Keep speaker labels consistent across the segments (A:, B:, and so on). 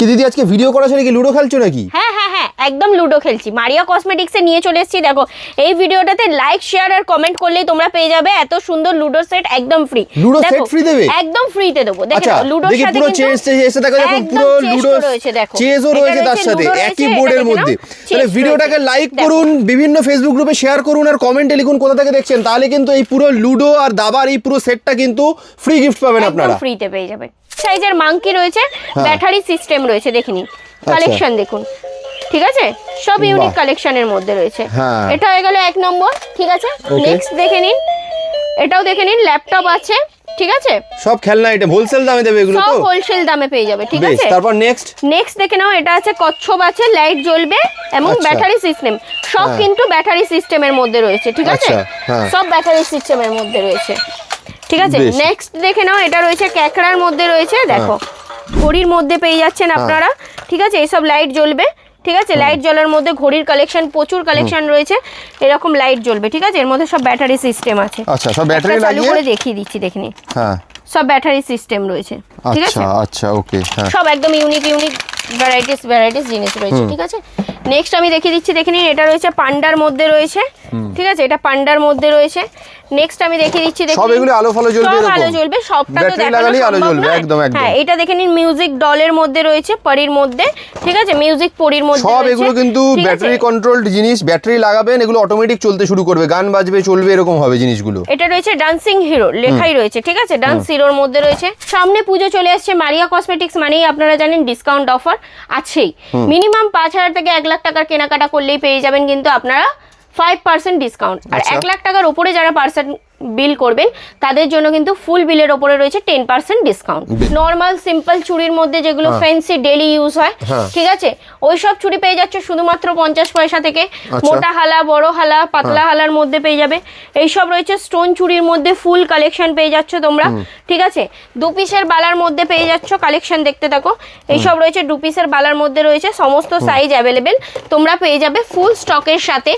A: কি দিদি আজকে ভিডিও করার নাকি লুডো খেলছো নাকি?
B: হ্যাঁ হ্যাঁ হ্যাঁ একদম লুডো খেলছি। মারিয়া কসমেটিক্সে নিয়ে চলে এসেছি। দেখো এই ভিডিওটাতে লাইক শেয়ার আর কমেন্ট করলেই তোমরা পেয়ে যাবে এত সুন্দর লুডো সেট একদম ফ্রি।
A: লুডো সেট ফ্রি দেবে?
B: একদম ফ্রিতে দেবো। দেখো লুডোর সাথে
A: পুরো চেস এসে দেখো পুরো লুডো
B: রয়েছে, দেখো
A: চেসও রয়েছে তার সাথে একই বোর্ডের মধ্যে। তাহলে ভিডিওটাকে লাইক করুন, বিভিন্ন ফেসবুক গ্রুপে শেয়ার করুন আর কমেন্টে লিখুন কোথা থেকে দেখছেন, তাহলে কিন্তু এই পুরো লুডো আর দাবার এই পুরো সেটটা কিন্তু ফ্রি গিফট পাবেন আপনারা।
B: ফ্রিতে পেয়ে যাবেন। সাইজের মাঙ্কি রয়েছে, ব্যাটারি সিস্টেম রয়েছে, দেখে নিন কালেকশন দেখুন। ঠিক আছে, সব ইউনিক কালেকশনের মধ্যে রয়েছে। এটা হয়ে গেল এক নম্বর। ঠিক আছে, নেক্সট দেখে নিন, এটাও দেখে নিন, ল্যাপটপ আছে। ঠিক আছে,
A: সব খেলনা আইটেম হোলসেল দামে দেবে এগুলো তো?
B: সব হোলসেল দামে পেয়ে যাবে। ঠিক আছে,
A: তারপর নেক্সট
B: দেখে নাও, এটা আছে কচ্ছপ আছে, লাইট জ্বলবে এবং ব্যাটারি সিস্টেম। সব কিন্তু ব্যাটারি সিস্টেমের মধ্যে রয়েছে। ঠিক আছে, সব ব্যাটারি সিস্টেমের মধ্যে রয়েছে। ঠিক আছে, নেক্সট দেখে নাও, এটা রয়েছে ক্যাকড়ার মধ্যে রয়েছে। দেখো ঘড়ির মধ্যে পেয়ে যাচ্ছেন আপনারা। ঠিক আছে, এসব লাইট জ্বলবে। ঠিক আছে, লাইট জ্বলার মধ্যে ঘড়ির কালেকশন প্রচুর কালেকশন রয়েছে, এরকম লাইট জ্বলবে। ঠিক আছে, এর মধ্যে সব ব্যাটারি সিস্টেম আছে।
A: আচ্ছা, সব ব্যাটারি
B: চালু করে দেখিয়ে দিচ্ছি, দেখে নিন। হ্যাঁ, সব ব্যাটারি সিস্টেম রয়েছে। ঠিক আছে,
A: আচ্ছা ওকে,
B: সব একদম ইউনিক ভ্যারাইটিস জিনিস রয়েছে। ঠিক আছে, নেক্সট আমি দেখিয়ে দিচ্ছি, দেখে নিন। এটা রয়েছে পান্ডার মধ্যে রয়েছে। ঠিক আছে, এটা পান্ডার মধ্যে রয়েছে। নেক্সট আমি দেখিয়ে দিচ্ছি, দেখুন
A: সব এগুলো আলো ফালো জ্বলবে,
B: সব আলো জ্বলবে, সবটা তো দেখানো
A: আলো
B: সম্ভব
A: জ্বলবে
B: নয়।
A: একদম।
B: হ্যাঁ, এটা দেখে নিন, মিউজিক ডলের মধ্যে রয়েছে, পরির মধ্যে। ঠিক আছে, মিউজিক পরির মধ্যে
A: সব এগুলো কিন্তু ব্যাটারি কন্ট্রোলড জিনিস। ব্যাটারি লাগাবেন, এগুলো অটোমেটিক চলতে শুরু করবে, গান বাজবে, চলবে, এরকম হবে জিনিসগুলো।
B: এটা রয়েছে ডান্সিং হিরো লেখাই রয়েছে। ঠিক আছে, ডান্স হিরোর মধ্যে রয়েছে। সামনে পুজো চলে আসছে, মারিয়া কসমেটিক্স মানেই আপনারা জানেন ডিসকাউন্ট অফার আছেই। মিনিমাম 5,000 থেকে 1 লাখ টাকার কেনাকাটা করলেই পেয়ে যাবেন কিন্তু আপনারা 5% ডিসকাউন্ট। আর 1 লাখ টাকার উপরে যারা পার্সেন্ট বিল করবেন তাদের জন্য কিন্তু ফুল বিলের ওপরে রয়েছে 10% ডিসকাউন্ট। নর্মাল সিম্পল চুড়ির মধ্যে যেগুলো ফ্যান্সি ডেইলি ইউজ হয়, ঠিক আছে, ওই সব চুড়ি পেয়ে যাচ্ছে শুধুমাত্র 50 পয়সা থেকে। মোটা হালা, বড় হালা, পাতলা হালার মধ্যে পেয়ে যাবে। এইসব রয়েছে স্টোন চুড়ির মধ্যে ফুল কালেকশন পেয়ে যাচ্ছ তোমরা। ঠিক আছে, 2 পিসের বালার মধ্যে পেয়ে যাচ্ছ, কালেকশন দেখতে থাকো। এইসব রয়েছে 2 পিসের বালার মধ্যে রয়েছে, সমস্ত সাইজ অ্যাভেলেবেল তোমরা পেয়ে যাবে ফুল স্টকের সাথে।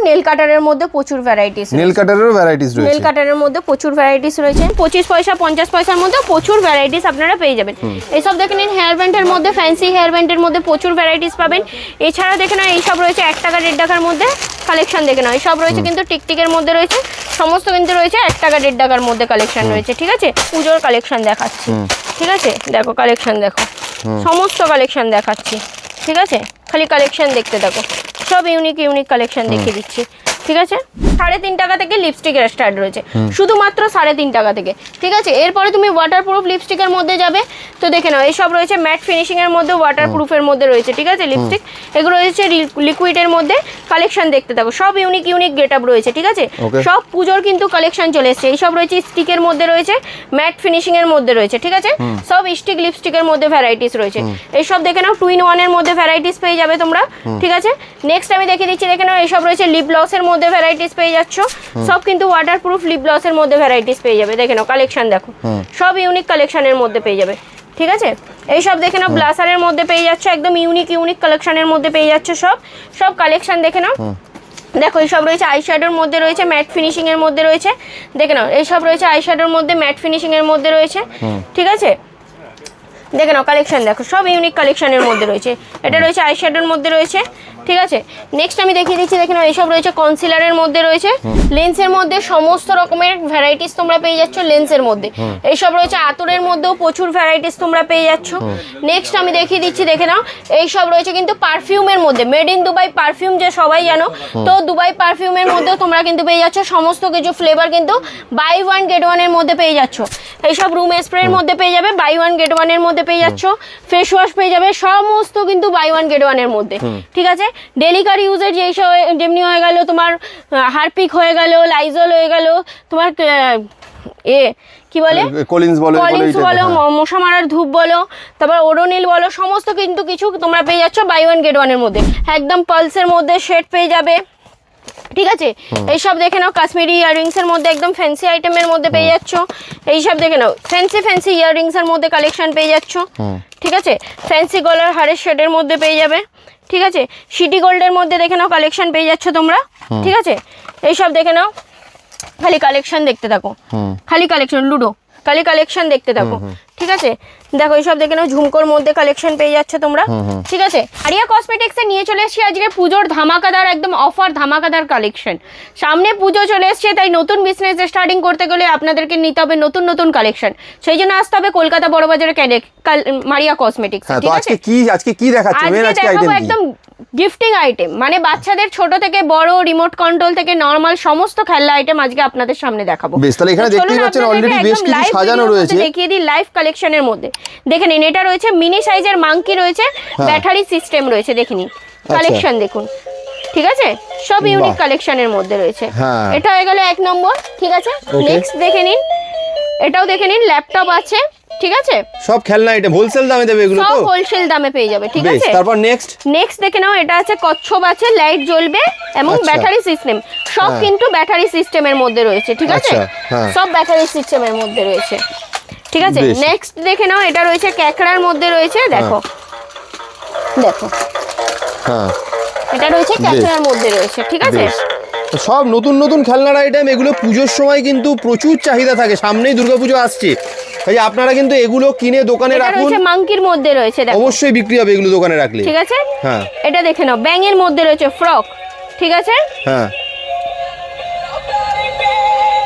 B: নেল কাটারের মধ্যে প্রচুর ভ্যারাইটিস,
A: নেল কাটারেরও ভ্যারাইটিস রয়েছে।
B: নেল কাটারের মধ্যে প্রচুর ভ্যারাইটিস রয়েছে। 25 পয়সা 50 পয়সার মধ্যে প্রচুর ভ্যারাইটিস আপনারা পেয়ে যাবেন। এইসব দেখে নিন, হেয়ার ব্যান্ডের মধ্যে, ফ্যান্সি হেয়ার ব্যান্ডের মধ্যে প্রচুর ভ্যারাইটিস পাবেন। এছাড়া দেখে নাও, এইসব রয়েছে 1 টাকা 1.5 টাকার মধ্যে কালেকশন। দেখে নাও, এইসব রয়েছে কিন্তু টিকটিকের মধ্যে রয়েছে, সমস্ত কিন্তু রয়েছে 1 টাকা 1.5 টাকার মধ্যে কালেকশন রয়েছে। ঠিক আছে, পুজোর কালেকশন দেখাচ্ছি। ঠিক আছে, দেখো কালেকশন দেখো, সমস্ত কালেকশন দেখাচ্ছি। ঠিক আছে, খালি কালেকশন দেখতে থাকো, সব ইউনিক কালেকশন দেখিয়ে দিচ্ছি। ঠিক আছে, 3.5 টাকা থেকে লিপস্টিকের স্টার্ট রয়েছে, শুধুমাত্র 3.5 টাকা থেকে। ঠিক আছে, এরপরে তুমি ওয়াটারপ্রুফ লিপস্টিকের মধ্যে যাবে তো দেখে নাও, এইসব রয়েছে ম্যাট ফিনিশিং এর মধ্যে, ওয়াটারপ্রুফের মধ্যে রয়েছে। ঠিক আছে, লিপস্টিক এগুলো রয়েছে লিকুইডের মধ্যে। কালেকশন দেখতে থাকো, সব ইউনিক গেট আপ রয়েছে। ঠিক আছে, সব পুজোর কিন্তু কালেকশন চলে এসছে। এইসব রয়েছে স্টিকের মধ্যে রয়েছে, ম্যাট ফিনিশিং এর মধ্যে রয়েছে। ঠিক আছে, সব স্টিক লিপস্টিকের মধ্যে ভ্যারাইটিস রয়েছে। এইসব দেখে নাও, 2 in 1 এর মধ্যে ভ্যারাইটিস পেয়ে যাবে তোমরা। ঠিক আছে, নেক্সট আমি দেখিয়ে দিচ্ছি, দেখে নাও, এইসব রয়েছে লিপ গ্লসের মধ্যে ভ্যারাইটিস পেয়ে যাচ্ছ। সব কিন্তু ওয়াটারপ্রুফ লিপ গ্লসের মধ্যে ভ্যারাইটিস পেয়ে যাবে। দেখে নাও কালেকশন দেখো, সব ইউনিক কালেকশনের মধ্যে পেয়ে যাবে। ঠিক আছে, এইসব দেখে নাও, ব্লাসারের মধ্যে পেয়ে যাচ্ছ, একদম ইউনিক কালেকশনের মধ্যে পেয়ে যাচ্ছ। সব কালেকশন দেখে নাও। দেখো এইসব রয়েছে আইশ্যাডোর মধ্যে রয়েছে, ম্যাট ফিনিশিং এর মধ্যে রয়েছে। দেখে নাও, এইসব রয়েছে আইশ্যাডোর মধ্যে, ম্যাট ফিনিশিং এর মধ্যে রয়েছে। ঠিক আছে, দেখে নাও কালেকশন দেখো, সব ইউনিক কালেকশনের মধ্যে রয়েছে। এটা রয়েছে আইশ্যাডোর মধ্যে রয়েছে। ঠিক আছে, নেক্সট আমি দেখিয়ে দিচ্ছি, দেখে নাও, এইসব রয়েছে কনসিলারের মধ্যে রয়েছে। লেন্সের মধ্যে সমস্ত রকমের ভ্যারাইটিস তোমরা পেয়ে যাচ্ছ লেন্সের মধ্যে। এইসব রয়েছে আতরের মধ্যেও প্রচুর ভ্যারাইটিস তোমরা পেয়ে যাচ্ছ। নেক্সট আমি দেখিয়ে দিচ্ছি, দেখে নাও, এইসব রয়েছে কিন্তু পারফিউমের মধ্যে, মেড ইন দুবাই পারফিউম যে সবাই জানো, তো দুবাই পারফিউমের মধ্যেও তোমরা কিন্তু পেয়ে যাচ্ছ সমস্ত কিছু ফ্লেভার কিন্তু বাই 1 get 1 এর মধ্যে পেয়ে যাচ্ছ। এইসব রুম স্প্রের মধ্যে পেয়ে যাবে, বাই 1 get 1 এর মধ্যে পেয়ে যাচ্ছ। ফেস ওয়াশ পেয়ে যাবে, সমস্ত কিন্তু বাই 1 get 1 এর মধ্যে। ঠিক আছে, ডেলিকার ইউজের যেমনি হয়ে গেল তোমার হারপিক হয়ে গেল, লাইজল হয়ে গেল, তোমার কি বলে
A: কলিন্স
B: বলো, মশা মারার ধূপ বলো, তারপর ওডোনিল বলো, সমস্ত কিন্তু কিছু তোমরা পেয়ে যাচ্ছ বাই 1 get 1 এর মধ্যে। একদম পালসের মধ্যে শেড পেয়ে যাবে। ঠিক আছে, এইসব দেখে নাও, কাশ্মীরি ইয়াররিংস এর মধ্যে একদম ফ্যান্সি আইটেমের মধ্যে পেয়ে যাচ্ছ। এইসব দেখে নাও, ফ্যান্সি ইয়াররিংস এর মধ্যে কালেকশন পেয়ে যাচ্ছ। ঠিক আছে, ফ্যান্সি গলার হারের শেডের মধ্যে পেয়ে যাবে। ঠিক আছে, সিটি গোল্ডের মধ্যে দেখে নাও কালেকশন পেয়ে যাচ্ছ তোমরা। ঠিক আছে, এইসব দেখে নাও, খালি কালেকশন দেখতে থাকো, খালি কালেকশন। লুডো খালি কালেকশন দেখতে থাকো, ঠিক আছে? দেখো এইসব দেখে নাও, ঝুমকোর মধ্যে কালেকশন পেয়ে যাচ্ছে তোমরা, ঠিক আছে? আরিয়া কসমেটিক্সে নিয়ে চলে এসেছি আজকে পুজোর ধামাকাদার একদম অফার ধামাকাদার কালেকশন। সামনে পুজো চলে এসছে, তাই নতুন বিজনেস স্টার্টিং করতে গেলে আপনাদেরকে নিতে হবে নতুন নতুন কালেকশন। সেই জন্য আসতে হবে কলকাতা বড়বাজারে মারিয়া কসমেটিক্স, ঠিক আছে?
A: আজকে কি দেখাচ্ছ?
B: আজকে দেখাবো একদম গিফটিং আইটেম, মানে বাচ্চাদের ছোট থেকে বড়, রিমোট কন্ট্রোল থেকে নরমাল সমস্ত খেলনা আইটেম আজকে আপনাদের সামনে দেখাবো।
A: বেশ, তাহলে এখানে দেখতেই পাচ্ছেন অলরেডি বেশ কিছু সাজানো রয়েছে।
B: দেখিয়ে দিই লাইভ কালেকশনের মধ্যে, দেখে নিন। এটা রয়েছে মিনি সাইজের মাঙ্কি রয়েছে, ব্যাটারি সিস্টেম রয়েছে, দেখে নিন কালেকশন দেখুন, ঠিক আছে? সব ইউনিক কালেকশনের মধ্যে রয়েছে। এটা হয়ে গেল 1 নম্বর, ঠিক আছে? নেক্সট দেখে নিন, এটাও দেখে নিন, ল্যাপটপ আছে, ঠিক আছে?
A: সব খেলনা আইটেম হোলসেল দামে দেবে এগুলো, তো
B: সব হোলসেল দামে পেয়ে যাবে, ঠিক আছে?
A: তারপর নেক্সট
B: দেখে নাও, এটা আছে কচ্ছপ আছে, লাইট জ্বলবে এবং ব্যাটারি সিস্টেম, সব কিন্তু ব্যাটারি সিস্টেমের মধ্যে রয়েছে, ঠিক আছে? সব ব্যাটারি সিস্টেমের মধ্যে রয়েছে, ঠিক আছে? নেক্সট দেখে নাও, এটা রয়েছে ক্যাকড়ার মধ্যে রয়েছে, দেখো দেখো, এটা রয়েছে ক্যাকড়ার মধ্যে রয়েছে, ঠিক আছে?
A: সব নতুন নতুন খেলনার আইটেম, এগুলো পুজোর সময় কিন্তু প্রচুর চাহিদা থাকে, সামনেই দুর্গাপুজো আসছে, তাই আপনারা কিন্তু এগুলো কিনে দোকানে রাখুন।
B: এটা মাঙ্কির মধ্যে রয়েছে, দেখো
A: অবশ্যই বিক্রি হবে এগুলো দোকানে রাখলে,
B: ঠিক আছে? এটা দেখে নাও, ব্যাঙের মধ্যে রয়েছে ফ্রক, ঠিক আছে?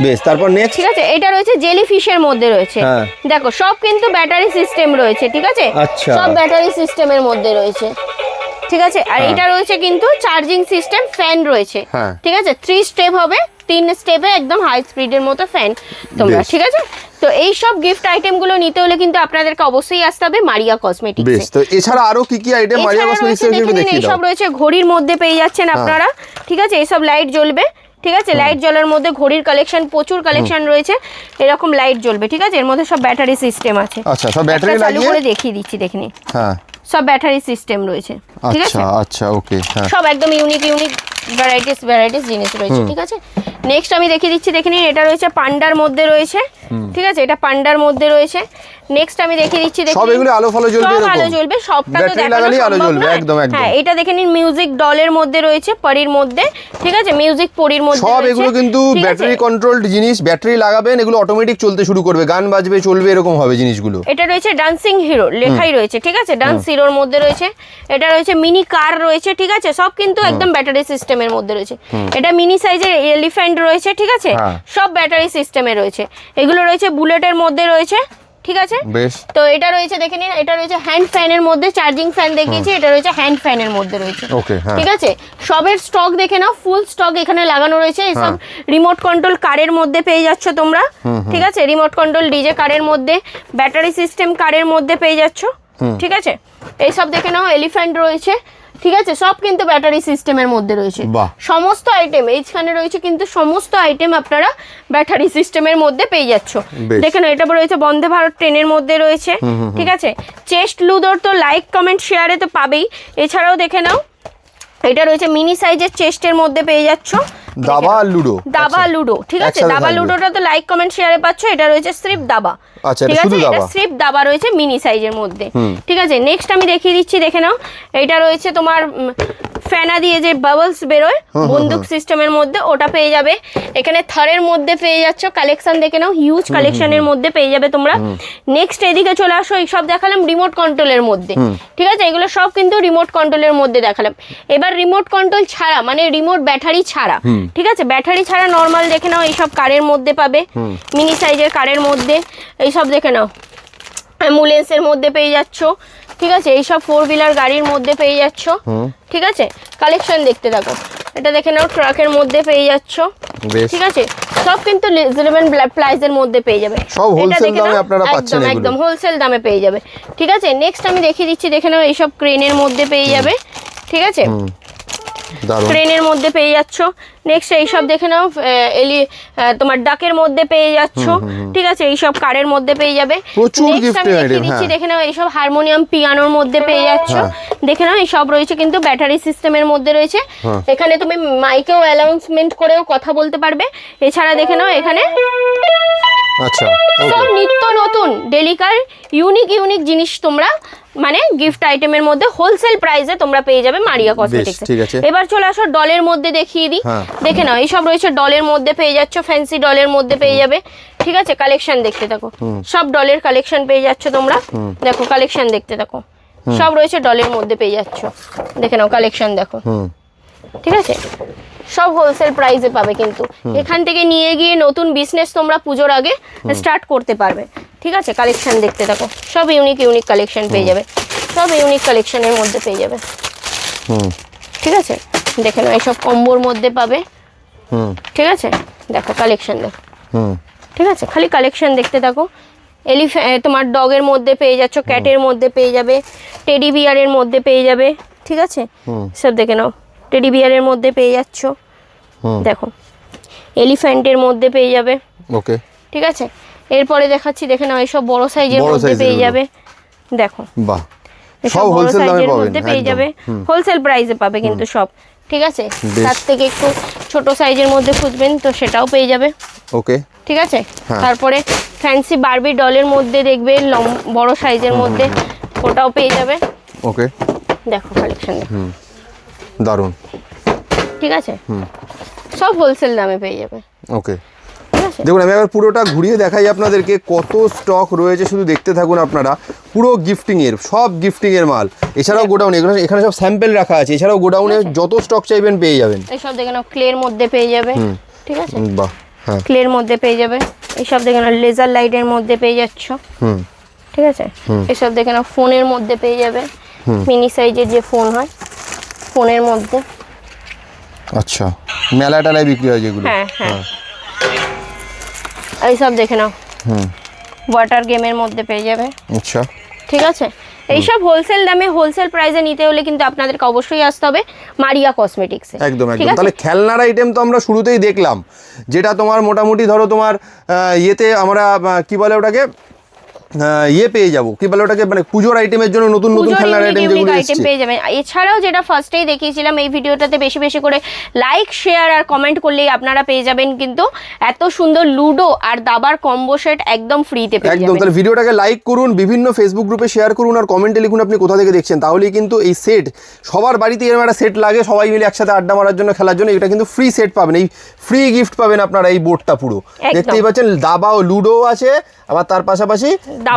A: বেশ, তারপর নেক্সট,
B: ঠিক আছে? এটা রয়েছে জেলি ফিশের মধ্যে রয়েছে, দেখো সব কিন্তু ব্যাটারি সিস্টেম রয়েছে, ঠিক আছে? সব ব্যাটারি সিস্টেমের মধ্যে রয়েছে, ঠিক আছে? আর এটা রয়েছে কিন্তু চার্জিং সিস্টেম, ফ্যান রয়েছে, ঠিক আছে? 3 স্টেপ হবে, 3 স্টেপে একদম হাই স্পিডের মতো ফ্যান তোমরা, ঠিক আছে? তো এই সব গিফট আইটেম গুলো নিতে হলে কিন্তু আপনাদেরকে অবশ্যই আসতে হবে মারিয়া কসমেটিক্স।
A: বেশ, তো এছাড়া আরো কি কি আইটেম মারিয়া কসমেটিক্স এর একটু দেখিয়ে দাও।
B: এই সব রয়েছে, ঘড়ির মধ্যে পেয়ে যাচ্ছেন আপনারা, ঠিক আছে? এই সব লাইট জ্বলবে, ঠিক আছে? লাইট জ্বলার মধ্যে ঘড়ির কালেকশন, প্রচুর কালেকশন রয়েছে, এরকম লাইট জ্বলবে, ঠিক আছে? এর মধ্যে সব ব্যাটারি সিস্টেম আছে।
A: আচ্ছা, সব ব্যাটারি লাগিয়ে
B: করে দেখিয়ে দিচ্ছি, দেখে নিন। সব ব্যাটারি সিস্টেম রয়েছে, ঠিক আছে?
A: আচ্ছা, ওকে,
B: সব একদম ইউনিক ভ্যারাইটিস জিনিস রয়েছে, ঠিক আছে? নেক্সট আমি দেখিয়ে দিচ্ছি, দেখে নিন। এটা রয়েছে পান্ডার মধ্যে রয়েছে, ঠিক আছে? এটা পান্ডার মধ্যে রয়েছে। নেক্সট আমি দেখিয়ে দিচ্ছি, দেখুন
A: সব এগুলো আলো ফালো জ্বলবে, এরকম
B: আলো জ্বলবে, সবটা তো দেখানো
A: আলো
B: সম্ভব
A: জ্বলবে,
B: নয়।
A: একদম।
B: হ্যাঁ, এটা দেখে নিন, মিউজিক ডলের মধ্যে রয়েছে, পরির মধ্যে, ঠিক আছে? মিউজিক পরির মধ্যে
A: সব এগুলো কিন্তু ব্যাটারি কন্ট্রোলড জিনিস, ব্যাটারি লাগাবেন, এগুলো অটোমেটিক চলতে শুরু করবে, গান বাজবে, চলবে, এরকম হবে জিনিসগুলো।
B: এটা রয়েছে ডান্সিং হিরো লেখাই রয়েছে, ঠিক আছে? ডান্স হিরোর মধ্যে রয়েছে। এটা রয়েছে মিনি কার রয়েছে, ঠিক আছে? সব কিন্তু একদম ব্যাটারি সিস্টেমের মধ্যে রয়েছে। এটা মিনি সাইজের এলিফ্যান্ট রয়েছে, ঠিক আছে? সব ব্যাটারি সিস্টেমে রয়েছে। এগুলো রয়েছে বুলেটের মধ্যে রয়েছে, ঠিক আছে?
A: বেশ,
B: তো এটা রয়েছে, দেখে নিন। এটা রয়েছে হ্যান্ড ফ্যানের মধ্যে, চার্জিং ফ্যান দেখিয়েছি, এটা রয়েছে হ্যান্ড ফ্যানের মধ্যে রয়েছে, ঠিক আছে? সবের স্টক দেখে নাও, ফুল স্টক এখানে লাগানো রয়েছে। এসব রিমোট কন্ট্রোল কারের মধ্যে পেয়ে যাচ্ছ তোমরা, ঠিক আছে? রিমোট কন্ট্রোল ডিজে কারের মধ্যে, ব্যাটারি সিস্টেম কারের মধ্যে পেয়ে যাচ্ছ, ঠিক আছে? এইসব দেখে নাও, এলিফ্যান্ট রয়েছে, ঠিক আছে? সব কিন্তু ব্যাটারি সিস্টেমের মধ্যে রয়েছে, সমস্ত আইটেম এইখানে রয়েছে, কিন্তু সমস্ত আইটেম আপনারা ব্যাটারি সিস্টেমের মধ্যে পেয়ে যাচ্ছ। দেখে নাও, এটা রয়েছে বন্দে ভারত ট্রেনের মধ্যে রয়েছে, ঠিক আছে? চেস্ট লুডোর তো লাইক কমেন্ট শেয়ারে তো পাবেই, এছাড়াও দেখে নাও, এটা রয়েছে মিনি সাইজের চেস্টের মধ্যে পেয়ে যাচ্ছ,
A: দাবা
B: লুডো, ঠিক আছে? দাবা লুডোটা তো লাইক কমেন্ট শেয়ারে পাচ্ছ। এটা রয়েছে স্ট্রিপ দাবা, ঠিক আছে? এটা স্ট্রিপ দাবা রয়েছে মিনি সাইজের মধ্যে, ঠিক আছে? নেক্সট আমি দেখিয়ে দিচ্ছি, দেখে নাও। এটা রয়েছে তোমার ফ্যানা দিয়ে যে বাবলস বেরোয় বন্দুক সিস্টেমের মধ্যে, ওটা পেয়ে যাবে। এখানে থারের মধ্যে পেয়ে যাচ্ছ, কালেকশন দেখে নাও, হিউজ কালেকশনের মধ্যে পেয়ে যাবে তোমরা। নেক্সট এদিকে চলে আসো, এই সব দেখালাম রিমোট কন্ট্রোলের মধ্যে, ঠিক আছে? এগুলো সব কিন্তু রিমোট কন্ট্রোলের মধ্যে দেখালাম। এবার রিমোট কন্ট্রোল ছাড়া, মানে রিমোট ব্যাটারি ছাড়া, ঠিক আছে? ব্যাটারি ছাড়া নর্মাল দেখে নাও, এইসব কারের মধ্যে পাবে, মিনি সাইজের কারের মধ্যে। এইসব দেখে নাও, অ্যাম্বুলেন্সের মধ্যে পেয়ে যাচ্ছ, ঠিক আছে? এইসব 4 হুইলার গাড়ির মধ্যে পেয়ে যাচ্ছ, ঠিক আছে? কালেকশন দেখতে থাকো। এটা দেখে নাও, ট্রাকের মধ্যে পেয়ে যাচ্ছ, ঠিক আছে? সব কিন্তু রিজনেবল প্রাইসের মধ্যে পেয়ে যাবে,
A: সব হোলসেল দামে আপনারা পাচ্ছেন,
B: একদম হোলসেল দামে পেয়ে যাবে, ঠিক আছে? নেক্সট আমি দেখিয়ে দিচ্ছি, দেখে নাও, এইসব ক্রেনের মধ্যে পেয়ে যাবে, ঠিক আছে? ট্রেনের মধ্যে পেয়ে যাচ্ছ। নেক্সট এইসব দেখে নাও, তোমার ডাকের মধ্যে পেয়ে যাচ্ছ, ঠিক আছে? এইসব কারের মধ্যে পেয়ে যাবে। নেক্সট আমি দেখিয়ে দিচ্ছি, দেখে নাও, এইসব হারমোনিয়াম পিয়ানোর মধ্যে পেয়ে যাচ্ছ। দেখে নাও এই সব রয়েছে কিন্তু ব্যাটারি সিস্টেমের মধ্যে রয়েছে। এখানে তুমি মাইকেও অ্যানাউন্সমেন্ট করেও কথা বলতে পারবে। এছাড়া দেখে নাও এখানে
A: আচ্ছা
B: সব নিত্য নতুন ডেলিকার ইউনিক জিনিস তোমরা মানে গিফট আইটেমের মধ্যে হোলসেল প্রাইসে তোমরা পেয়ে যাবে মারিয়া কসমেটিক্স। এবার চলে আসো ডলের মধ্যে দেখিয়ে দিই। দেখে নাও এই সব রয়েছে ডলের মধ্যে পেয়ে যাচ্ছ, ফ্যান্সি ডলের মধ্যে পেয়ে যাবে। ঠিক আছে, কালেকশন দেখতে থাকো, সব ডলের কালেকশন পেয়ে যাচ্ছ তোমরা। দেখো কালেকশন দেখতে থাকো, সব রয়েছে ডলের মধ্যে পেয়ে যাচ্ছ। দেখে নাও কালেকশন দেখো। ঠিক আছে, সব হোলসেল প্রাইসে পাবে কিন্তু এখান থেকে নিয়ে গিয়ে নতুন বিজনেস তোমরা পুজোর আগে স্টার্ট করতে পারবে। ঠিক আছে, কালেকশন দেখতে থাকো, সব ইউনিক কালেকশন পেয়ে যাবে, সব ইউনিক কালেকশনের মধ্যে পেয়ে যাবে। ঠিক আছে, দেখে নাও এইসব কম্বোর মধ্যে পাবে। ঠিক আছে, দেখো কালেকশন দেখো। ঠিক আছে, খালি কালেকশন দেখতে থাকো। তোমার ডগের মধ্যে পেয়ে যাচ্ছ, ক্যাটের মধ্যে পেয়ে যাবে, টেডি বিয়ারের মধ্যে পেয়ে যাবে। ঠিক আছে, সব দেখে নাও, টেডি বিয়ারের মধ্যে পেয়ে যাচ্ছ। দেখো এলিফ্যান্টের মধ্যে পেয়ে যাবে।
A: ওকে,
B: ঠিক আছে, এরপরে দেখাচ্ছি, দেখে নাও এইসব বড় সাইজের মধ্যে পেয়ে যাবে। দেখো
A: বাহ,
B: সব বড় সাইজের মধ্যে পেয়ে যাবে, হোলসেল প্রাইসে পাবে কিন্তু সব। ঠিক আছে, তার থেকে একটু ছোট সাইজের মধ্যে খুঁজবেন তো সেটাও পেয়ে যাবে।
A: ওকে,
B: ঠিক আছে, তারপরে ফ্যান্সি বারবি ডলের মধ্যে দেখবে বড় সাইজের মধ্যে, ওটাও পেয়ে যাবে।
A: ওকে,
B: দেখো কালেকশন
A: দারুন।
B: ঠিক আছে, সব হোলসেল দামে পেয়ে যাবে।
A: ওকে, দেখুন আমি এবার পুরোটা ঘুরিয়ে দেখাই আপনাদেরকে কত স্টক রয়েছে, শুধু দেখতে থাকুন আপনারা। পুরো গিফটিং এর, সব গিফটিং এর মাল। এছাড়াও গোডাউন, এখানে সব স্যাম্পল রাখা আছে। এছাড়াও গোডাউনে যত স্টক চাইবেন পেয়ে যাবেন।
B: এইসব দেখে নাও ক্লের মধ্যে পেয়ে যাবে। ঠিক আছে,
A: বাহ, হ্যাঁ,
B: ক্লের মধ্যে পেয়ে যাবে। এইসব দেখে নাও লেজার লাইটের মধ্যে পেয়ে যাচ্ছ। ঠিক আছে, এসব দেখে নাও ফোনের মধ্যে পেয়ে যাবে, মিনি সাইজের যে ফোন হয় ফোনের মধ্যে।
A: আচ্ছা, মেলা টেলায় বিক্রি হয় যেগুলো।
B: হ্যাঁ হ্যাঁ, এইসব দেখে নাও ওয়াটার গেমের মধ্যে পেয়ে যাবে।
A: আচ্ছা,
B: ঠিক আছে, এইসব হোলসেল দামে হোলসেল প্রাইসে নিতে হলে কিন্তু আপনাদেরকে অবশ্যই আসতে হবে মারিয়া কসমেটিক্সে।
A: একদম একদম। তাহলে খেলনার আইটেম তো আমরা শুরুতেই দেখলাম, যেটা তোমার মোটামুটি ধরো তোমার ইয়েতে আমরা কি বলে ওটাকে ইয়ে পেয়ে যাবো, কি বলে ওটাকে, মানে পুজোর আইটেমের জন্য নতুন খেলনার আইটেম যেগুলো
B: আইটেম পেয়ে যাবেন। এছাড়াও যেটা ফার্স্টেই দেখিয়েছিলাম, এই ভিডিওটাতে বেশি করে লাইক শেয়ার আর কমেন্ট করলেই আপনারা পেয়ে যাবেন কিন্তু এত সুন্দর লুডো আর দাবার কম্বো সেট একদম ফ্রিতে পেয়ে যাবেন।
A: একদম, তাহলে ভিডিওটাকে লাইক করুন, বিভিন্ন ফেসবুক গ্রুপে শেয়ার করুন আর কমেন্টে লিখুন আপনি কোথা থেকে দেখছেন। তাহলেই কিন্তু এই সেট সবার বাড়িতে এরকম একটা সেট লাগে, সবাই মিলে একসাথে আড্ডা মারার জন্য, খেলার জন্য। এটা কিন্তু ফ্রি সেট পাবেন, এই ফ্রি গিফট পাবেন আপনারা। এই বোর্ডটা পুরো দেখতেই পাচ্ছেন, দাবা ও লুডো আছে, আবার তার পাশাপাশি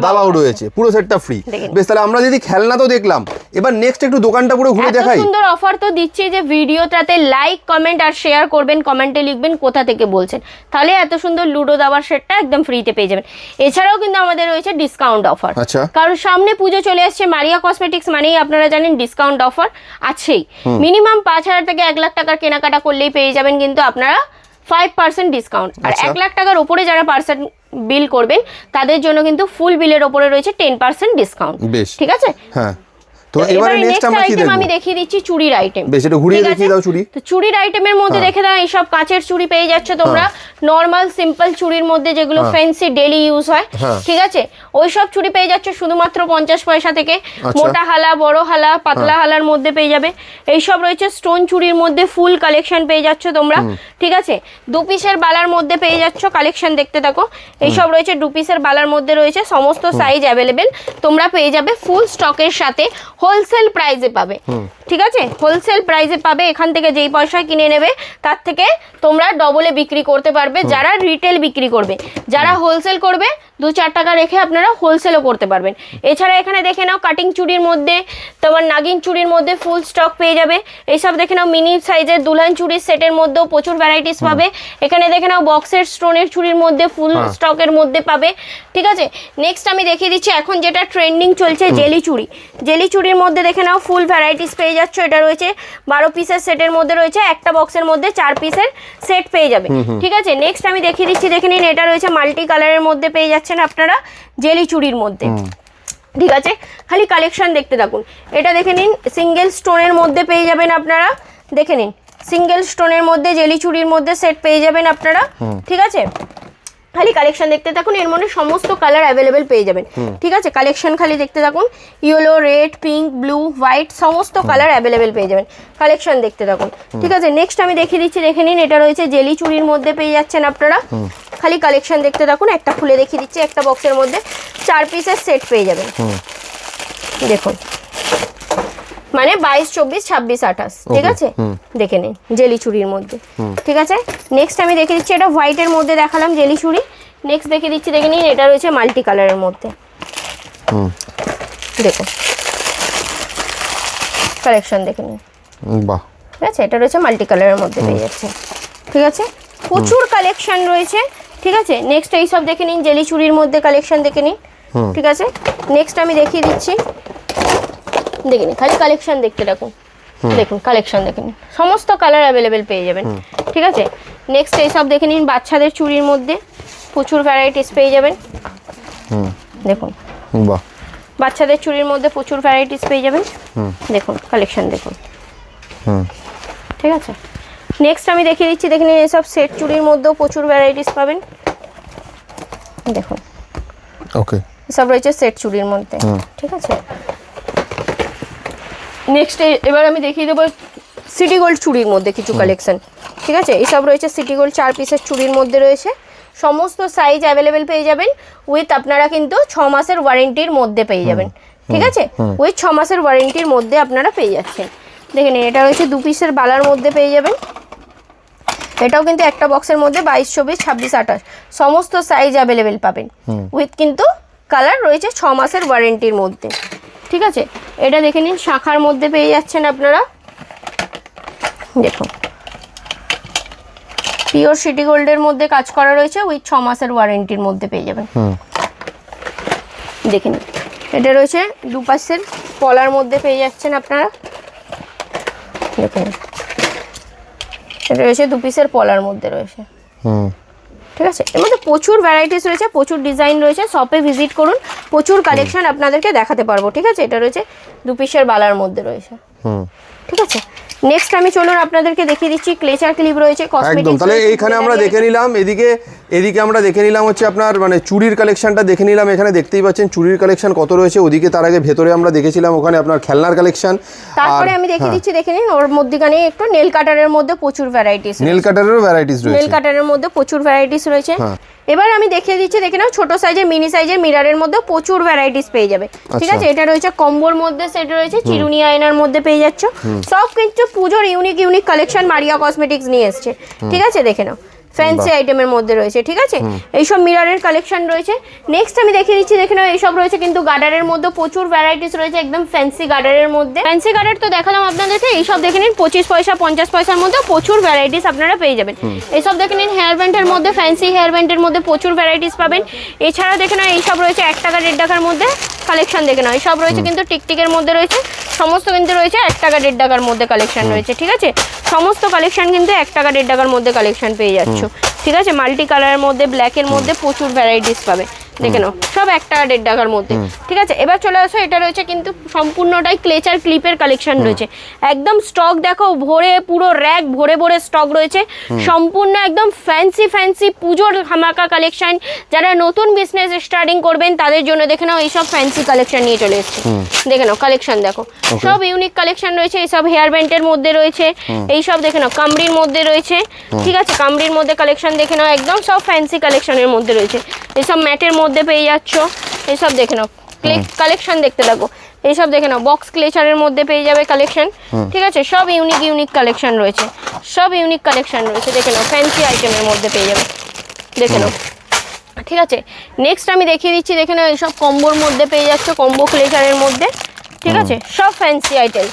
A: দাবাও রয়েছে, পুরো সেটটা ফ্রি। বেশ, তাহলে আমরা যদি খেলনা তো দেখলাম, এবার নেক্সট একটু দোকানটা পুরো ঘুরে দেখাই।
B: সুন্দর অফার তো দিচ্ছে যে ভিডিওটাতে লাইক কমেন্ট আর শেয়ার করবেন, কমেন্টে লিখবেন কোথা থেকে বলছেন, তাহলে এত সুন্দর লুডো দাবার সেটটা একদম ফ্রিতে পেয়ে যাবেন। এছাড়াও কিন্তু আমাদের রয়েছে ডিসকাউন্ট অফার।
A: আচ্ছা,
B: কারণ সামনে পুজো চলে আসছে, মারিয়া কসমেটিক্স মানেই আপনারা জানেন ডিসকাউন্ট অফার আছেই। মিনিমাম 5,000 থেকে 1 লাখ টাকার কেনাকাটা করলেই পেয়ে যাবেন কিন্তু আপনারা 5% ডিসকাউন্ট। আর 1 লাখ টাকার উপরে যারা পার্সেন্ট বিল করবেন তাদের জন্য কিন্তু ফুল বিলের উপরে রয়েছে 10% ডিসকাউন্ট। ঠিক আছে,
A: হ্যাঁ। তো এবারে নেক্সট আমরা কি দেখব?
B: আমি দেখিয়ে দিচ্ছি চুড়ির আইটেম।
A: বেশ, এটা ঘুরিয়ে দেখিয়ে দাও চুড়ি।
B: তো চুড়ির আইটেমের মধ্যে দেখে দাও, এই সব কাচের চুড়ি পেয়ে যাচ্ছে তোমরা। নরমাল সিম্পল চুড়ির মধ্যে যেগুলো ফ্যান্সি ডেইলি ইউজ হয়, ঠিক আছে, ওই সব চুড়ি পেয়ে যাচ্ছে শুধুমাত্র 50 পয়সা থেকে। মোটা হালা, বড় হালা, পাতলা হালার মধ্যে পেয়ে যাবে। এই সব রয়েছে স্টোন চুড়ির মধ্যে ফুল কালেকশন পেয়ে যাচ্ছ তোমরা। ঠিক আছে, 2 পিসের বালার মধ্যে পেয়ে যাচ্ছ, কালেকশন দেখতে থাকো। এই সব রয়েছে 2 পিসের বালার মধ্যে রয়েছে, সমস্ত সাইজ অ্যাভেলেবেল তোমরা পেয়ে যাবে ফুল স্টকের সাথে, হোলসেল প্রাইসে পাবে। ঠিক আছে, হোলসেল প্রাইসে পাবে। এখান থেকে যেই পয়সায় কিনে নেবে তার থেকে তোমরা ডবলে বিক্রি করতে পারবে যারা রিটেল বিক্রি করবে। যারা হোলসেল করবে 2-4 টাকা রেখে আপনারা হোলসেলও করতে পারবেন। এছাড়া এখানে দেখে নাও কাটিং চুড়ির মধ্যে, তোমার নাগিন চুড়ির মধ্যে ফুল স্টক পেয়ে যাবে। এইসব দেখে নাও মিনি সাইজের দুলহান চুড়ির সেটের মধ্যেও প্রচুর ভ্যারাইটিস পাবে। এখানে দেখে নাও বক্সের স্টোনের চুড়ির মধ্যে ফুল স্টকের মধ্যে পাবে। ঠিক আছে, নেক্সট আমি দেখিয়ে দিচ্ছি এখন যেটা ট্রেন্ডিং চলছে, জেলি চুড়ি। জেলি চুড়ির মধ্যে দেখে নাও ফুল ভ্যারাইটিস পেয়ে যাচ্ছ। এটা রয়েছে 12 পিসের সেটের মধ্যে রয়েছে, একটা বক্সের মধ্যে 4 পিসের সেট পেয়ে যাবে। ঠিক আছে, নেক্সট আমি দেখিয়ে দিচ্ছি, দেখে নিন, এটা রয়েছে মাল্টি কালারের মধ্যে পেয়ে যাচ্ছেন আপনারা জেলি চুড়ির মধ্যে। ঠিক আছে, খালি কালেকশন দেখতে থাকুন। এটা দেখে নিন, সিঙ্গেল স্টোনের মধ্যে পেয়ে যাবেন আপনারা। দেখে নিন, সিঙ্গেল স্টোনের মধ্যে জেলি চুড়ির মধ্যে সেট পেয়ে যাবেন আপনারা। ঠিক আছে, খালি কালেকশন দেখতে থাকুন, এর মধ্যে সমস্ত কালার অ্যাভেলেবেল পেয়ে যাবেন। ঠিক আছে, কালেকশন খালি দেখতে থাকুন, yellow, red, pink, blue, white সমস্ত কালার অ্যাভেলেবেল পেয়ে যাবেন, কালেকশন দেখতে থাকুন। ঠিক আছে, নেক্সট আমি দেখিয়ে দিচ্ছি, দেখে নিন। এটা রয়েছে জেলি চুড়ির মধ্যে পেয়ে যাচ্ছেন আপনারা, খালি কালেকশন দেখতে থাকুন। একটা খুলে দেখিয়ে দিচ্ছি, একটা বক্সের মধ্যে 4 পিসের সেট পেয়ে যাবেন। দেখুন, মানে 22, 24, 26, 28, ঠিক আছে, দেখে নিন জেলি চুড়ির মধ্যে। ঠিক আছে, নেক্সট আমি দেখে দিচ্ছি, এটা হোয়াইটের মধ্যে দেখালাম জেলি চুড়ি। নেক্সট দেখে দিচ্ছি, দেখে নিন, এটা রয়েছে মাল্টি কালারের মধ্যে। দেখুন কালেকশন দেখে নিন,
A: বাহ,
B: ঠিক আছে, এটা রয়েছে মাল্টি কালারের মধ্যে পেয়ে যাচ্ছে। ঠিক আছে, প্রচুর কালেকশন রয়েছে। ঠিক আছে, নেক্সট এই সব দেখে নিন, জেলি চুড়ির মধ্যে কালেকশন দেখে নিন। ঠিক আছে, নেক্সট আমি দেখিয়ে দিচ্ছি, দেখে নিন, খালি কালেকশন দেখতে থাকুন। দেখুন কালেকশন দেখে নিন, সমস্ত কালার অ্যাভেলেবেল পেয়ে যাবেন। ঠিক আছে, নেক্সট এই সব দেখে নিন, বাচ্চাদের চুড়ির মধ্যে প্রচুর ভ্যারাইটিস পেয়ে যাবেন। দেখুন,
A: বাহ,
B: বাচ্চাদের চুড়ির মধ্যে প্রচুর ভ্যারাইটিস পেয়ে যাবেন। দেখুন কালেকশন দেখুন। ঠিক আছে, নেক্সট আমি দেখিয়ে দিচ্ছি, দেখে নিন, এসব সেট চুড়ির মধ্যেও প্রচুর ভ্যারাইটিস পাবেন। দেখুন,
A: ওকে,
B: সব রয়েছে সেট চুড়ির মধ্যে। ঠিক আছে, নেক্সট এবার আমি দেখিয়ে দেবো সিটি গোল্ড চুড়ির মধ্যে কিছু কালেকশন। ঠিক আছে, এইসব রয়েছে সিটি গোল্ড 4 পিসের চুড়ির মধ্যে রয়েছে, সমস্ত সাইজ অ্যাভেলেবেল পেয়ে যাবেন উইথ আপনারা কিন্তু 6 মাসের ওয়ারেন্টির মধ্যে পেয়ে যাবেন। ঠিক আছে, উইথ 6 মাসের ওয়ারেন্টির মধ্যে আপনারা পেয়ে যাচ্ছেন। দেখে নিন, এটা রয়েছে 2 পিসের বালার মধ্যে পেয়ে যাবেন। এটাও কিন্তু একটা বক্সের মধ্যে 22, 24, 26, 28 সমস্ত সাইজ অ্যাভেলেবেল পাবেন উইথ কিন্তু কালার রয়েছে 6 মাসের ওয়ারেন্টির মধ্যে। ঠিক আছে, এটা দেখে নিন, শাখার মধ্যে পেয়ে যাচ্ছেন আপনারা। দেখুন, পিওর সিটি গোল্ডের মধ্যে কাজ করা রয়েছে উইথ 6 মাসের ওয়ারেন্টির মধ্যে পেয়ে যাবেন। দেখে নিন, এটা রয়েছে 2 পাশের পলার মধ্যে পেয়ে যাচ্ছেন আপনারা। দেখুন, এটা রয়েছে 2 পিসের পলার মধ্যে রয়েছে। ঠিক আছে, এর মধ্যে প্রচুর ভ্যারাইটিস রয়েছে, প্রচুর ডিজাইন রয়েছে, শপে ভিজিট করুন, প্রচুর কালেকশন আপনাদেরকে দেখাতে পারবো। ঠিক আছে, এটা রয়েছে 2 পিসের বালার মধ্যে রয়েছে। ঠিক আছে, নেক্সট আমি চলুন আপনাদেরকে দেখিয়ে দিচ্ছি, ক্লেচার ক্লিপ রয়েছে,
A: একদম।
B: কসমেটিক্স।
A: তাহলে এইখানে আমরা দেখে নিলাম, এদিকে আমরা দেখে নিলাম হচ্ছে আপনার মানে চুড়ির কালেকশনটা দেখে নিলাম। এখানে দেখতেই পাচ্ছেন চুড়ির কালেকশন কত রয়েছে। ওদিকে তার আগে ভেতরে আমরা দেখেছিলাম ওখানে আপনার খেলনার কালেকশন।
B: তারপরে আমি দেখিয়ে দিচ্ছি, দেখে নিন, ওর মধ্যখানে একটু নেল কাটারের মধ্যে প্রচুর ভ্যারাইটিস,
A: নেল কাটারেরও ভ্যারাইটিস রয়েছে,
B: নেল কাটারের মধ্যে প্রচুর ভ্যারাইটিস রয়েছে। এবার আমি দেখিয়ে দিচ্ছি, দেখে নাও, ছোট সাইজের, মিনি সাইজের মিররের মধ্যে প্রচুর ভ্যারাইটিস পেয়ে যাবে। ঠিক আছে, এটা রয়েছে কম্বোর মধ্যে, সেট রয়েছে চিরুনি আয়নার মধ্যে পেয়ে যাচ্ছ। সব কিন্তু পুজোর ইউনিক কালেকশন মারিয়া কসমেটিক্স নিয়ে এসছে। ঠিক আছে, দেখে নাও, ফ্যান্সি আইটেমের মধ্যে রয়েছে। ঠিক আছে, এইসব মিররের কালেকশন রয়েছে। নেক্সট আমি দেখিয়ে দিচ্ছি, দেখে নাও, এইসব রয়েছে কিন্তু গার্ডারের মধ্যে প্রচুর ভ্যারাইটিস রয়েছে, একদম ফ্যান্সি গার্ডারের মধ্যে। ফ্যান্সি গার্ডার তো দেখালাম আপনাদেরকে, এইসব দেখে নিন, 25 পয়সা 50 পয়সার মধ্যে প্রচুর ভ্যারাইটিস আপনারা পেয়ে যাবেন। এইসব দেখে নিন, হেয়ার ব্যান্ডের মধ্যে, ফ্যান্সি হেয়ার ব্যান্ডের মধ্যে প্রচুর ভ্যারাইটিস পাবেন। এছাড়া দেখে নাও, এইসব রয়েছে 1 টাকা 1.5 টাকার মধ্যে কালেকশন। দেখে নাও, এইসব রয়েছে কিন্তু টিকটিকের মধ্যে রয়েছে, সমস্ত কিন্তু রয়েছে 1 টাকা 1.5 টাকার মধ্যে কালেকশন রয়েছে। ঠিক আছে, সমস্ত কালেকশন কিন্তু 1 টাকা 1.5 টাকার মধ্যে কালেকশন পেয়ে যাচ্ছ। ঠিক আছে, মাল্টি কালারের মধ্যে, ব্ল্যাকের মধ্যে প্রচুর ভ্যারাইটিস পাবে। দেখে নাও, সব 1 টাকা 1.5 টাকার মধ্যে। ঠিক আছে, এবার চলে আসো, এটা রয়েছে কিন্তু সম্পূর্ণটাই ক্লেচার ক্লিপের কালেকশন রয়েছে। একদম স্টক দেখো ভরে, পুরো র্যাক ভরে ভরে স্টক রয়েছে, সম্পূর্ণ একদম ফ্যান্সি পুজোর ধামাকা কালেকশন। যারা নতুন বিজনেস স্টার্টিং করবেন তাদের জন্য দেখে নাও, এইসব ফ্যান্সি কালেকশন নিয়ে চলে এসেছে। দেখে নাও, কালেকশন দেখো, সব ইউনিক কালেকশন রয়েছে। এইসব হেয়ার ব্যান্ডের মধ্যে রয়েছে, এইসব দেখে নাও কামড়ির মধ্যে রয়েছে। ঠিক আছে, কামড়ির মধ্যে কালেকশন দেখে নাও, একদম সব ফ্যান্সি কালেকশনের মধ্যে রয়েছে। এইসব ম্যাটের মধ্যে পেয়ে যাচ্ছ, এইসব দেখে নাও, কালেকশন দেখতে থাকো। এইসব দেখে নাও, বক্স ক্লেচারের মধ্যে পেয়ে যাবে কালেকশন। ঠিক আছে, সব ইউনিক কালেকশন রয়েছে, সব ইউনিক কালেকশন রয়েছে। দেখে নাও, ফ্যান্সি আইটেমের মধ্যে পেয়ে যাবে, দেখে নাও। ঠিক আছে, নেক্সট আমি দেখিয়ে দিচ্ছি, দেখে নাও, এইসব কম্বোর মধ্যে পেয়ে যাচ্ছ, কম্বো ক্লেচারের মধ্যে। ঠিক আছে, সব ফ্যান্সি আইটেম।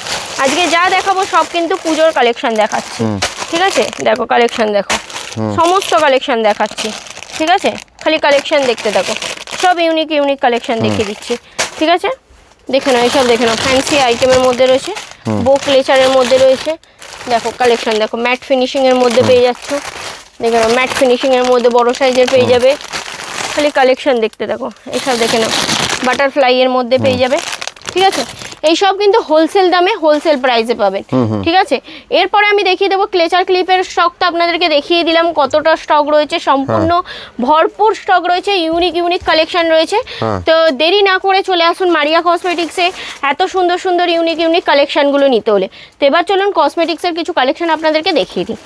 B: আজকে যা দেখাবো সব কিন্তু পুজোর কালেকশন দেখাচ্ছি। ঠিক আছে, দেখো কালেকশন দেখো, সমস্ত কালেকশন দেখাচ্ছি। ঠিক আছে, খালি কালেকশন দেখতে থাকো, সব ইউনিক কালেকশন দেখিয়ে দিচ্ছি। ঠিক আছে, দেখে নাও, এইসব দেখে নাও, ফ্যান্সি আইটেমের মধ্যে রয়েছে, বো ক্লেচারের মধ্যে রয়েছে। দেখো কালেকশন দেখো, ম্যাট ফিনিশিংয়ের মধ্যে পেয়ে যাচ্ছ। দেখে নাও, ম্যাট ফিনিশিংয়ের মধ্যে বড় সাইজের পেয়ে যাবে, খালি কালেকশন দেখতে থাকো। এইসব দেখে নাও, বাটারফ্লাই এর মধ্যে পেয়ে যাবে। ঠিক আছে, এই সব কিন্তু হোলসেল দামে হোলসেল প্রাইসে পাবেন, ঠিক আছে। এরপরে আমি দেখিয়ে দেবো ক্লেচার ক্লিপের স্টক, তো আপনাদেরকে দেখিয়ে দিলাম কতটা স্টক রয়েছে, সম্পূর্ণ ভরপুর স্টক রয়েছে, ইউনিক কালেকশন রয়েছে। তো দেরি না করে চলে আসুন মারিয়া কসমেটিক্সে এত সুন্দর সুন্দর ইউনিক কালেকশনগুলো নিতে হলে। তো এবার চলুন কসমেটিক্সের কিছু কালেকশন আপনাদেরকে দেখিয়ে দিই।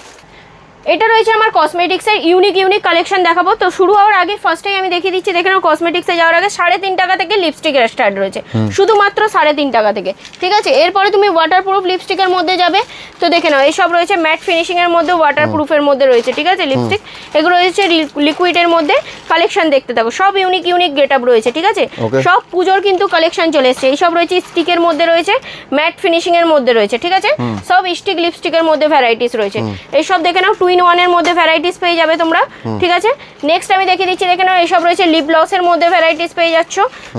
B: এটা রয়েছে আমার কসমেটিক্সের ইউনিক কালেকশন দেখাবো। তো শুরু হওয়ার আগে ফার্স্টেই আমি দেখিয়ে দিচ্ছি, দেখে নাও কসমেটিক্সে যাওয়ার আগে 3.5 টাকা থেকে লিপস্টিকের স্টার্ট রয়েছে, শুধুমাত্র 3.5 টাকা থেকে, ঠিক আছে। এরপরে তুমি ওয়াটারপ্রুফ লিপস্টিকের মধ্যে যাবে, তো দেখে নাও এইসব রয়েছে ম্যাট ফিনিশিংয়ের মধ্যে, ওয়াটারপ্রুফের মধ্যে রয়েছে, ঠিক আছে লিপস্টিক। এগুলো রয়েছে লিকুইডের মধ্যে, কালেকশন দেখতে থাকো, সব ইউনিক গেট আপ রয়েছে, ঠিক আছে। সব পুজোর কিন্তু কালেকশন চলে এসছে। এইসব রয়েছে স্টিকের মধ্যে রয়েছে, ম্যাট ফিনিশিংয়ের মধ্যে রয়েছে, ঠিক আছে। সব স্টিক লিপস্টিকের মধ্যে ভ্যারাইটিস রয়েছে। এইসব দেখে নাও 2-in-1 এর মধ্যে ভ্যারাইটিস পেয়ে যাবে তোমরা, ঠিক আছে। নেক্সট আমি দেখিয়ে দিচ্ছি, দেখে নাও এইসব রয়েছে লিপ গ্লসের মধ্যে ভ্যারাইটিস পেয়ে যাচ্ছ,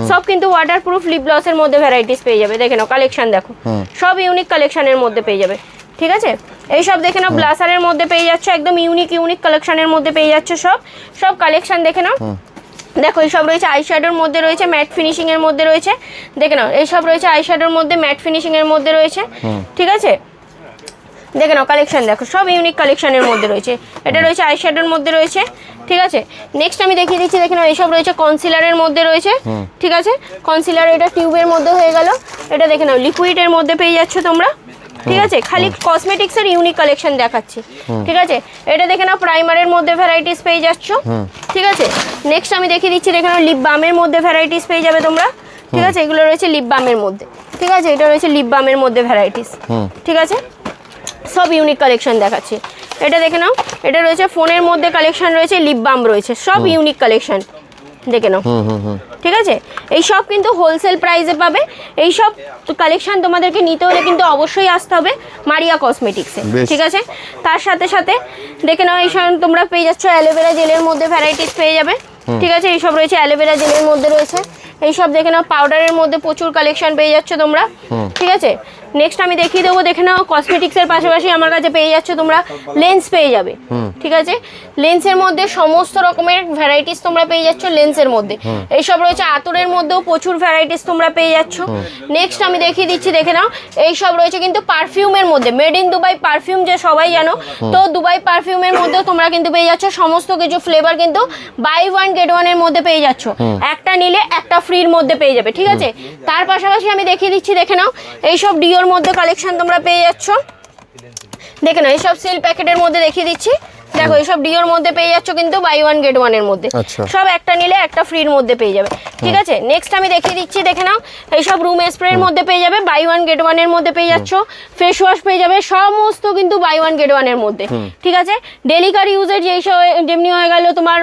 B: সব কিন্তু ওয়াটারপ্রুফ লিপ গ্লসের মধ্যে ভ্যারাইটিস পেয়ে যাবে। দেখে নাও কালেকশন দেখো, সব ইউনিক কালেকশনের মধ্যে পেয়ে যাবে, ঠিক আছে। এইসব দেখে নাও ব্লাসারের মধ্যে পেয়ে যাচ্ছ, একদম ইউনিক কালেকশনের মধ্যে পেয়ে যাচ্ছ, সব কালেকশন দেখে নাও। দেখো এইসব রয়েছে আইশ্যাডোর মধ্যে রয়েছে, ম্যাট ফিনিশিং এর মধ্যে রয়েছে, দেখে নাও এইসব রয়েছে আইশ্যাডোর মধ্যে, ম্যাট ফিনিশিং এর মধ্যে রয়েছে, ঠিক আছে। দেখে নাও কালেকশন দেখো, সব ইউনিক কালেকশনের মধ্যে রয়েছে। এটা রয়েছে আইশ্যাডোর মধ্যে রয়েছে, ঠিক আছে। নেক্সট আমি দেখিয়ে দিচ্ছি, দেখে নাও এইসব রয়েছে কনসিলারের মধ্যে রয়েছে, ঠিক আছে। কনসিলার এটা টিউবের মধ্যে হয়ে গেল, এটা দেখে নাও লিকুইডের মধ্যে পেয়ে যাচ্ছ তোমরা, ঠিক আছে। খালি কসমেটিক্সের ইউনিক কালেকশন দেখাচ্ছি, ঠিক আছে। এটা দেখে নাও প্রাইমারের মধ্যে ভ্যারাইটিস পেয়ে যাচ্ছ, ঠিক আছে। নেক্সট আমি দেখিয়ে দিচ্ছি, দেখে নাও লিপ বামের মধ্যে ভ্যারাইটিস পেয়ে যাবে তোমরা, ঠিক আছে। এগুলো রয়েছে লিপ বামের মধ্যে, ঠিক আছে। এটা রয়েছে লিপ বামের মধ্যে ভ্যারাইটিস, ঠিক আছে। সব ইউনিক কালেকশন দেখাচ্ছি। এটা দেখে নাও, এটা রয়েছে ফোনের মধ্যে কালেকশন রয়েছে, লিপ বাম রয়েছে, সব ইউনিক কালেকশন দেখে নাও, ঠিক আছে। এই সব কিন্তু হোলসেল প্রাইসে পাবে। এই সব কালেকশন তোমাদেরকে নিতে হলে কিন্তু অবশ্যই আসতে হবে মারিয়া কসমেটিক্সে, ঠিক আছে। তার সাথে সাথে দেখে নাও এইসব তোমরা পেয়ে যাচ্ছ অ্যালোভেরা জেলের মধ্যে ভ্যারাইটিস পেয়ে যাবে, ঠিক আছে। এইসব রয়েছে অ্যালোভেরা জেলের মধ্যে রয়েছে, এইসব দেখে নাও পাউডারের মধ্যে প্রচুর কালেকশন পেয়ে যাচ্ছ তোমরা, ঠিক আছে। নেক্সট আমি দেখিয়ে দেবো, দেখে নাও কসমেটিক্সের পাশাপাশি আমার কাছে পেয়ে যাচ্ছ তোমরা লেন্স পেয়ে যাবে, ঠিক আছে। লেন্সের মধ্যে সমস্ত রকমের ভ্যারাইটিস তোমরা পেয়ে যাচ্ছ লেন্সের মধ্যে। এইসব রয়েছে আতরের মধ্যেও প্রচুর ভ্যারাইটিস তোমরা পেয়ে যাচ্ছ। নেক্সট আমি দেখিয়ে দিচ্ছি, দেখে নাও এইসব রয়েছে কিন্তু পারফিউমের মধ্যে, মেড ইন দুবাই পারফিউম যে সবাই জানো, তো দুবাই পারফিউমের মধ্যেও তোমরা কিন্তু পেয়ে যাচ্ছ সমস্ত কিছু ফ্লেভার কিন্তু বাই 1 get 1 এর মধ্যে পেয়ে যাচ্ছ, একটা নিলে একটা ফ্রির মধ্যে পেয়ে যাবে, ঠিক আছে। তার পাশাপাশি আমি দেখিয়ে দিচ্ছি, দেখে নাও এইসব ডিওর মধ্যে কালেকশন তোমরা পেয়ে যাচ্ছ, দেখে নাও এইসব সেল প্যাকেটের মধ্যে দেখিয়ে দিচ্ছি। দেখো এইসব ডিওর মধ্যে পেয়ে যাচ্ছ কিন্তু বাই 1 get 1 এর মধ্যে, সব একটা নিলে একটা ফ্রির মধ্যে পেয়ে যাবে, ঠিক আছে। নেক্সট আমি দেখিয়ে দিচ্ছি, দেখে নাও এইসব রুম স্প্রের মধ্যে পেয়ে যাবে, বাই 1 get 1 এর মধ্যে পেয়ে যাচ্ছ। ফেস ওয়াশ পেয়ে যাবে, সমস্ত কিন্তু বাই 1 get 1 এর মধ্যে, ঠিক আছে। ডেলিকার ইউজের যেই সব যেমনি হয়ে গেল তোমার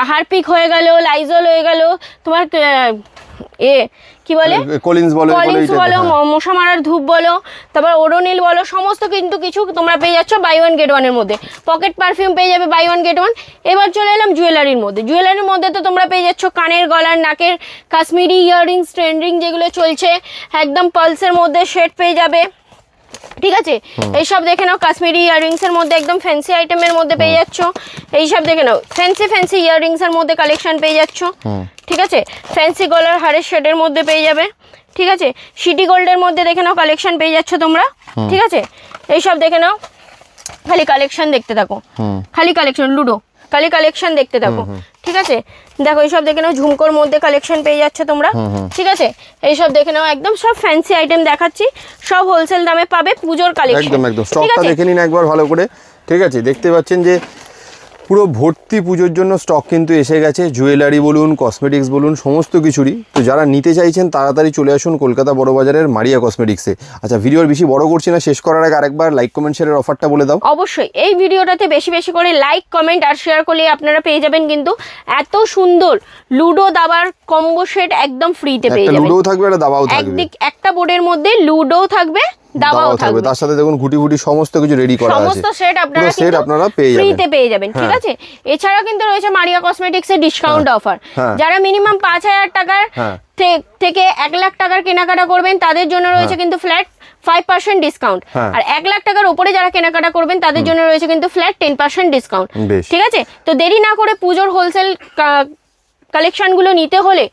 B: হারপিক হয়ে গেল, লাইজল হয়ে গেল, তোমার কি বলে
A: কলিন্স
B: বলো, মশা মারার ধূপ বলো, তারপর ওডোনিল বলো, সমস্ত কিন্তু কিছু তোমরা পেয়ে যাচ্ছ বাই 1 get 1 এর মধ্যে। পকেট পারফিউম পেয়ে যাবে বাই 1 get 1। এবার চলে এলাম জুয়েলারির মধ্যে। জুয়েলারির মধ্যে তো তোমরা পেয়ে যাচ্ছ কানের, গলার, নাকের, কাশ্মীরি ইয়াররিংস, ট্রেন্ডিং যেগুলো চলছে, একদম পালসের মধ্যে সেট পেয়ে যাবে, ঠিক আছে। এইসব দেখে নাও কাশ্মীরি ইয়াররিংস এর মধ্যে একদম ফ্যান্সি আইটেমের মধ্যে পেয়ে যাচ্ছ। এইসব দেখে নাও ফ্যান্সি ইয়াররিংস এর মধ্যে কালেকশন পেয়ে যাচ্ছ, ঠিক আছে। ফ্যান্সি গলার হারের শেডের মধ্যে পেয়ে যাবে, ঠিক আছে। সিটি গোল্ডের মধ্যে দেখে নাও কালেকশন পেয়ে যাচ্ছ তোমরা, ঠিক আছে। এইসব দেখে নাও, খালি কালেকশন দেখতে থাকো, খালি কালেকশন লুডো, খালি কালেকশন দেখতে থাকো, ঠিক আছে। দেখো এইসব দেখে নাও ঝুমকোর মধ্যে কালেকশন পেয়ে যাচ্ছ তোমরা, ঠিক আছে। এইসব দেখে নাও একদম সব ফ্যান্সি আইটেম দেখাচ্ছি, সব হোলসেল দামে পাবে, পুজোর কালেকশন
A: একদম স্টকটা দেখে নিন একবার ভালো করে, ঠিক আছে। দেখতে পাচ্ছেন যে পুরো ভর্তি পুজোর জন্য স্টক কিন্তু এসে গেছে, জুয়েলারি বলুন, কসমেটিক্স বলুন, সমস্ত কিছুরই। তো যারা নিতে চাইছেন তাড়াতাড়ি চলে আসুন কলকাতা বড়বাজারের মারিয়া কসমেটিক্সে। আচ্ছা, ভিডিওর বেশি বড় করছি না, শেষ করার আগে আরেকবার লাইক কমেন্ট শেয়ারের অফারটা বলে দাও।
B: অবশ্যই এই ভিডিওটাতে বেশি করে লাইক, কমেন্ট আর শেয়ার করলে আপনারা পেয়ে যাবেন কিন্তু এত সুন্দর লুডো দাবার কম্বো সেট একদম ফ্রিতে পেয়ে যাবেন।
A: লুডো থাকবে আর দাবাও থাকবে,
B: একটা বোর্ডের মধ্যে লুডো থাকবে, দাবাও থাকবে,
A: তার সাথে দেখুন ঘুটি সমস্ত কিছু রেডি করা আছে,
B: সমস্ত সেট আপনারা ফ্রিতে পেয়ে যাবেন, ঠিক আছে। এছাড়াও কিন্তু রয়েছে মারিয়া কসমেটিক্স এর ডিসকাউন্ট অফার। যারা মিনিমাম 5000 টাকার থেকে 1 লাখ টাকার কেনাকাটা করবেন তাদের জন্য রয়েছে কিন্তু ফ্ল্যাট 5% ডিসকাউন্ট, আর 1 লাখ টাকার উপরে যারা কেনাকাটা করবেন তাদের জন্য রয়েছে কিন্তু ফ্ল্যাট 10% ডিসকাউন্ট, ঠিক আছে। তো দেরি না করে পুজোর হোলসেল কালেকশনগুলো নিতে হলে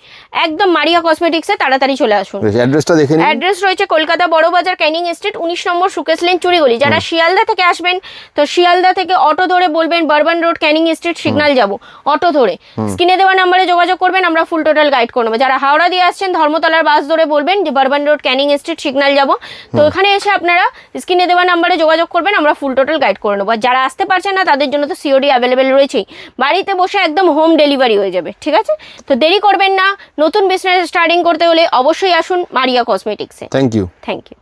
B: একদম মারিয়া কসমেটিক্সে তাড়াতাড়ি চলে আসুন।
A: অ্যাড্রেসটা দেখে নিন।
B: অ্যাড্রেস রয়েছে কলকাতা বড়বাজার ক্যানিং স্ট্রিট 19 নম্বর সুকেশ লেন চুরিগলি। যারা শিয়ালদা থেকে আসবেন তো শিয়ালদা থেকে অটো ধরে বলবেন bourbon road Canning street signal যাব, অটো ধরে স্ক্রিনে দেওয়া নাম্বারে যোগাযোগ করবেন, আমরা ফুল টোটাল গাইড করে নেবো। যারা হাওড়া দিয়ে আসছেন ধর্মতলার বাস ধরে বলবেন যে bourbon road Canning street signal যাব, তো ওখানে এসে আপনারা স্ক্রিনে দেওয়া নাম্বারে যোগাযোগ করবেন, আমরা ফুল টোটাল গাইড করে নেবো। আর যারা আসতে পারছেন না তাদের জন্য তো সিওডি অ্যাভেলেবেল রয়েছেই, বাড়িতে বসে একদম হোম ডেলিভারি হয়ে যাবে, ঠিক আছে? তো দেরি করবেন না, নতুন বিজনেস স্টার্টিং করতে হলে অবশ্যই আসুন মারিয়া কসমেটিক্সে।
A: Thank you.
B: Thank you.